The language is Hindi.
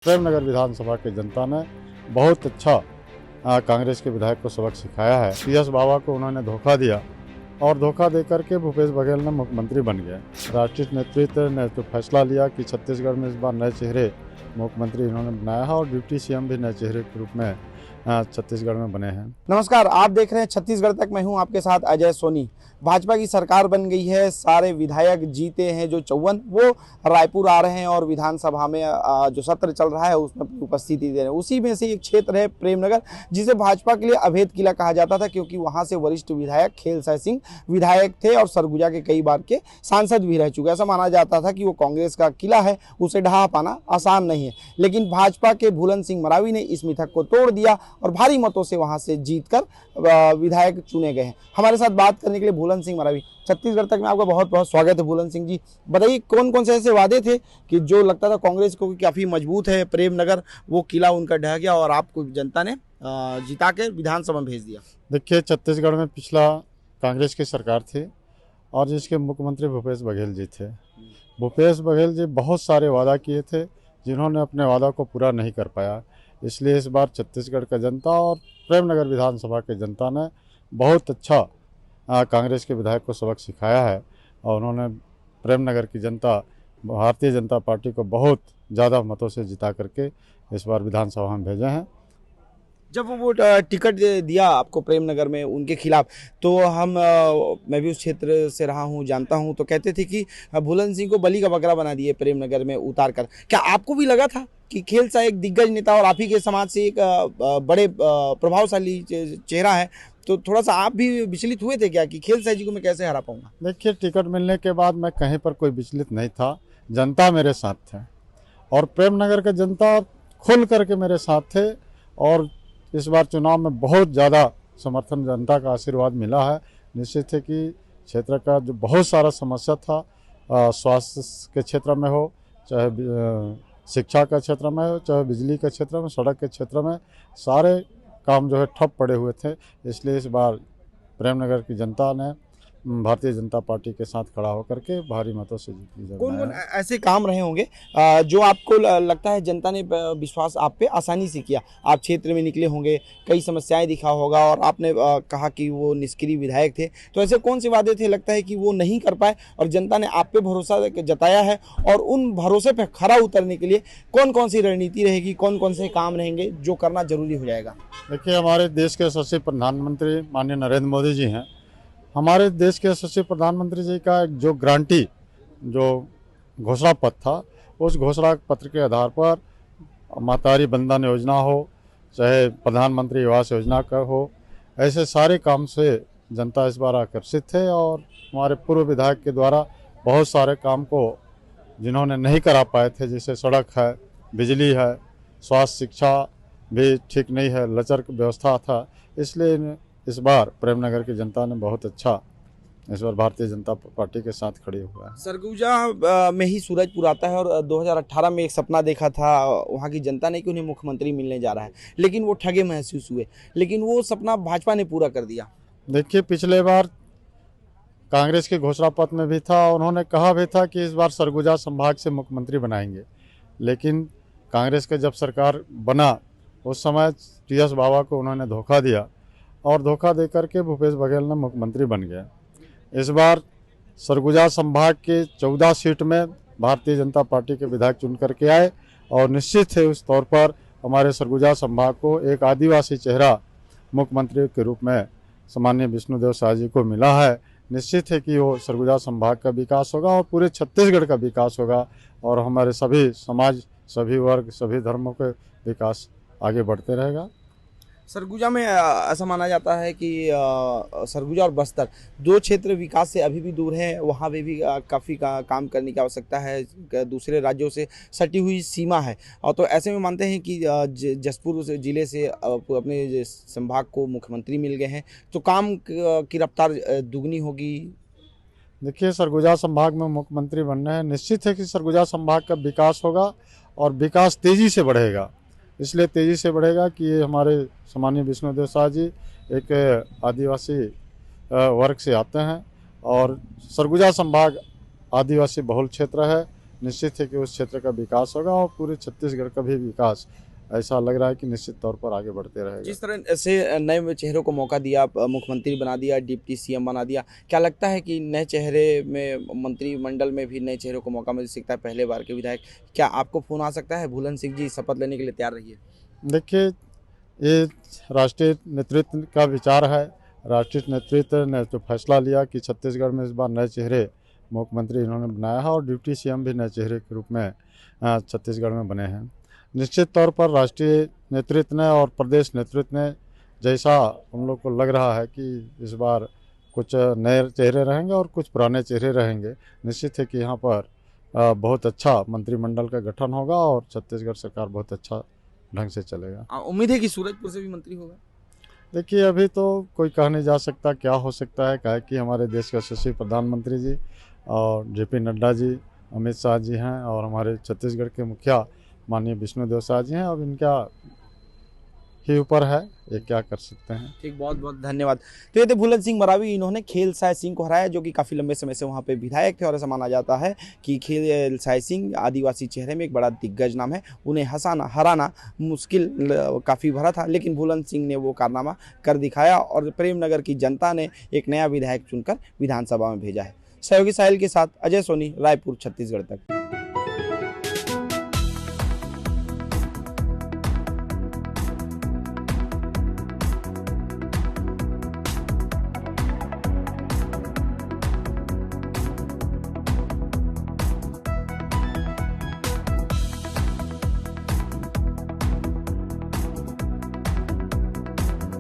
प्रेमनगर विधानसभा की जनता ने बहुत अच्छा कांग्रेस के विधायक को सबक सिखाया है। PS बाबा को उन्होंने धोखा दिया और धोखा देकर के भूपेश बघेल ने मुख्यमंत्री बन गए। राष्ट्रीय नेतृत्व ने तो फैसला लिया कि छत्तीसगढ़ में इस बार नए चेहरे मुख्यमंत्री इन्होंने बनाया है और डिप्टी CM भी नए चेहरे के रूप में छत्तीसगढ़ में बने हैं। नमस्कार, आप देख रहे हैं छत्तीसगढ़ तक। मैं हूं आपके साथ अजय सोनी। भाजपा की सरकार बन गई है, सारे विधायक जीते हैं जो 54 वो रायपुर आ रहे हैं और विधानसभा में जो सत्र चल रहा है उसमें अपनी उपस्थिति दे रहे हैं। उसी में से एक क्षेत्र है प्रेमनगर, जिसे भाजपा के लिए अभेद किला कहा जाता था, क्योंकि वहां से वरिष्ठ विधायक खेलसाय सिंह विधायक थे और सरगुजा के कई बार के सांसद भी रह चुके। ऐसा माना जाता था कि वो कांग्रेस का किला है, उसे ढहा पाना आसान नहीं है। लेकिन भाजपा के भूलन सिंह मरावी ने इस मिथक को तोड़ दिया और भारी मतों से वहां से जीतकर विधायक चुने गए हैं। हमारे साथ बात करने के लिए भूलन सिंह मरावी, छत्तीसगढ़ तक में आपका बहुत बहुत स्वागत है। भूलन सिंह जी, बताइए कौन कौन से ऐसे वादे थे कि जो लगता था कांग्रेस को काफी मजबूत है, प्रेमनगर वो किला उनका ढह गया और आपको जनता ने जिता के विधानसभा में भेज दिया? देखिए, छत्तीसगढ़ में पिछला कांग्रेस की सरकार थी और जिसके मुख्यमंत्री भूपेश बघेल जी थे। भूपेश बघेल जी बहुत सारे वादा किए थे जिन्होंने अपने वादा को पूरा नहीं कर पाया। इसलिए इस बार छत्तीसगढ़ का जनता और प्रेमनगर विधानसभा की जनता ने बहुत अच्छा कांग्रेस के विधायक को सबक सिखाया है और उन्होंने प्रेमनगर की जनता भारतीय जनता पार्टी को बहुत ज़्यादा मतों से जिता करके इस बार विधानसभा में भेजे हैं। जब वो टिकट दिया आपको प्रेमनगर में उनके खिलाफ, तो मैं भी उस क्षेत्र से रहा हूँ, जानता हूँ, तो कहते थे कि भूलन सिंह को बलि का बकरा बना दिए प्रेमनगर में उतार कर। क्या आपको भी लगा था कि खेलसाय एक दिग्गज नेता और आप ही के समाज से एक बड़े प्रभावशाली चेहरा है, तो थोड़ा सा आप भी विचलित हुए थे क्या कि खेलसाय जी को मैं कैसे हरा पाऊंगा? देखिए, टिकट मिलने के बाद मैं कहीं पर कोई विचलित नहीं था। जनता मेरे साथ थे और प्रेमनगर का जनता खुल करके मेरे साथ थे और इस बार चुनाव में बहुत ज़्यादा समर्थन, जनता का आशीर्वाद मिला है। निश्चित है कि क्षेत्र का जो बहुत सारा समस्या था, स्वास्थ्य के क्षेत्र में हो, चाहे शिक्षा के क्षेत्र में हो, चाहे बिजली के क्षेत्र में, सड़क के क्षेत्र में, सारे काम जो है ठप पड़े हुए थे। इसलिए इस बार प्रेमनगर की जनता ने भारतीय जनता पार्टी के साथ खड़ा होकर के भारी मतों से जीत ली। कौन कौन ऐसे काम रहे होंगे जो आपको लगता है जनता ने विश्वास आप पे आसानी से किया? आप क्षेत्र में निकले होंगे, कई समस्याएं दिखा होगा और आपने कहा कि वो निष्क्रिय विधायक थे, तो ऐसे कौन से वादे थे लगता है कि वो नहीं कर पाए और जनता ने आप पे भरोसा जताया है? और उन भरोसे पे खरा उतरने के लिए कौन कौन सी रणनीति रहेगी, कौन कौन से काम रहेंगे जो करना जरूरी हो जाएगा? देखिए, हमारे देश के यशस्वी प्रधानमंत्री माननीय नरेंद्र मोदी जी हैं। हमारे देश के यशस्वी प्रधानमंत्री जी का जो गारंटी, जो घोषणा पत्र था, उस घोषणा पत्र के आधार पर मातारी बंधन योजना हो, चाहे प्रधानमंत्री आवास योजना का हो, ऐसे सारे काम से जनता इस बार आकर्षित है और हमारे पूर्व विधायक के द्वारा बहुत सारे काम को जिन्होंने नहीं करा पाए थे, जैसे सड़क है, बिजली है, स्वास्थ्य, शिक्षा भी ठीक नहीं है, लचर व्यवस्था था। इसलिए इस बार प्रेमनगर की जनता ने बहुत अच्छा इस बार भारतीय जनता पार्टी के साथ खड़ी हुआ है। सरगुजा में ही सूरजपुर आता है और 2018 में एक सपना देखा था वहाँ की जनता ने कि उन्हें मुख्यमंत्री मिलने जा रहा है, लेकिन वो ठगे महसूस हुए, लेकिन वो सपना भाजपा ने पूरा कर दिया। देखिए, पिछले बार कांग्रेस के घोषणा पत्र में भी था, उन्होंने कहा भी था कि इस बार सरगुजा संभाग से मुख्यमंत्री बनाएंगे, लेकिन कांग्रेस का जब सरकार बना उस समय PS बाबा को उन्होंने धोखा दिया और धोखा देकर के भूपेश बघेल ने मुख्यमंत्री बन गए। इस बार सरगुजा संभाग के 14 सीट में भारतीय जनता पार्टी के विधायक चुन करके आए और निश्चित है उस तौर पर हमारे सरगुजा संभाग को एक आदिवासी चेहरा मुख्यमंत्री के रूप में सामान्य विष्णुदेव शाह जी को मिला है। निश्चित है कि वो सरगुजा संभाग का विकास होगा और पूरे छत्तीसगढ़ का विकास होगा और हमारे सभी समाज, सभी वर्ग, सभी धर्मों के विकास आगे बढ़ते रहेगा। सरगुजा में ऐसा माना जाता है कि सरगुजा और बस्तर दो क्षेत्र विकास से अभी भी दूर हैं, वहाँ पे भी काफ़ी काम करने की आवश्यकता है, दूसरे राज्यों से सटी हुई सीमा है। और तो ऐसे में मानते हैं कि जसपुर जिले से अपने संभाग को मुख्यमंत्री मिल गए हैं, तो काम की रफ्तार दुगनी होगी। देखिए, सरगुजा संभाग में मुख्यमंत्री बनना है, निश्चित है कि सरगुजा संभाग का विकास होगा और विकास तेज़ी से बढ़ेगा। इसलिए तेज़ी से बढ़ेगा कि ये हमारे सामान्य विष्णुदेव शाह जी एक आदिवासी वर्ग से आते हैं और सरगुजा संभाग आदिवासी बहुल क्षेत्र है। निश्चित है कि उस क्षेत्र का विकास होगा और पूरे छत्तीसगढ़ का भी विकास ऐसा लग रहा है कि निश्चित तौर पर आगे बढ़ते रहेगा। जिस तरह से नए चेहरों को मौका दिया, मुख्यमंत्री बना दिया, डिप्टी सीएम बना दिया, क्या लगता है कि नए चेहरे में मंत्रिमंडल में भी नए चेहरों को मौका मिल सकता है? पहले बार के विधायक, क्या आपको फोन आ सकता है भूलन सिंह जी शपथ लेने के लिए तैयार रहिए? देखिए, ये राष्ट्रीय नेतृत्व का विचार है। राष्ट्रीय नेतृत्व ने जो फैसला लिया कि छत्तीसगढ़ में इस बार नए चेहरे मुख्यमंत्री इन्होंने बनाया है और डिप्टी सीएम भी नए चेहरे के रूप में छत्तीसगढ़ में बने हैं। निश्चित तौर पर राष्ट्रीय नेतृत्व ने और प्रदेश नेतृत्व ने जैसा उन लोग को लग रहा है कि इस बार कुछ नए चेहरे रहेंगे और कुछ पुराने चेहरे रहेंगे, निश्चित है कि यहाँ पर बहुत अच्छा मंत्रिमंडल का गठन होगा और छत्तीसगढ़ सरकार बहुत अच्छा ढंग से चलेगा। उम्मीद है कि सूरजपुर से भी मंत्री होगा? देखिए, अभी तो कोई कहा नहीं जा सकता क्या हो सकता है, काहे कि हमारे देश के यशस्वी प्रधानमंत्री जी और जेपी नड्डा जी, अमित शाह जी हैं और हमारे छत्तीसगढ़ के मुखिया माननीय विष्णुदेव शाह जी हैं। अब इनका ही ऊपर है, ये क्या कर सकते हैं। ठीक, बहुत बहुत धन्यवाद। तो ये थे भूलन सिंह मरावी, इन्होंने खेल साय सिंह को हराया, जो कि काफ़ी लंबे समय से वहाँ पे विधायक थे और ऐसा माना जाता है कि खेल साय सिंह आदिवासी चेहरे में एक बड़ा दिग्गज नाम है। उन्हें हराना मुश्किल काफ़ी भरा था, लेकिन भूलन सिंह ने वो कारनामा कर दिखाया और प्रेमनगर की जनता ने एक नया विधायक चुनकर विधानसभा में भेजा है। सहयोगी साहिल के साथ अजय सोनी, रायपुर, छत्तीसगढ़ तक।